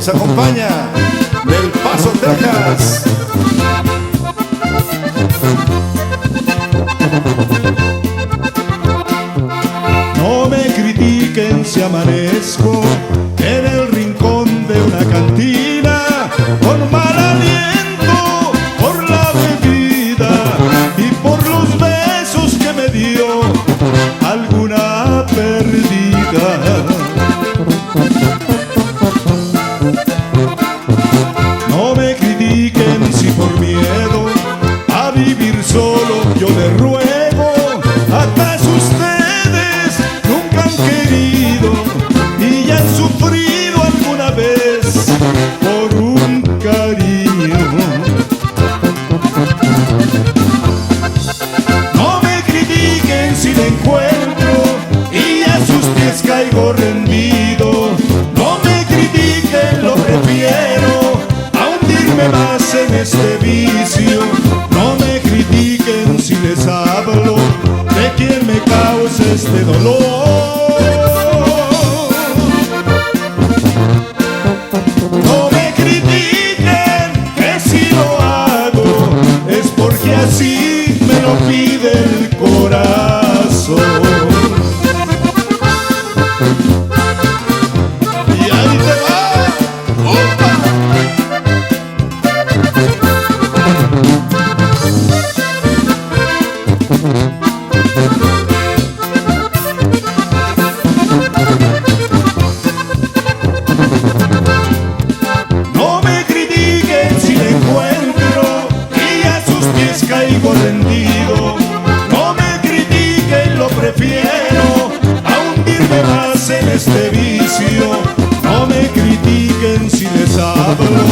nos acompaña del Paso, Texas. No me critiquen si amanezco en el rincón de una cantina con mal aliento por la bebida y por los besos que me dio alguna perdida. No me critiquen si por miedo a vivir solo yo les ruego. ¿Acaso ustedes nunca han querido y ya han sufrido alguna vez por un cariño? No me critiquen si le encuentro y a sus pies caigo rendido. No me critiquen, lo prefiero a hundirme más en este vicio. No me critiquen si les hablo de quien me causa este dolor. No me critiquen que si lo hago es porque así me lo pide el corazón. Y ahí te va. ¡Upa! No me critiquen si le encuentro y a sus pies caigo rendido. No me critiquen, lo prefiero a hundirme más en este vicio. No me critiquen si les hablo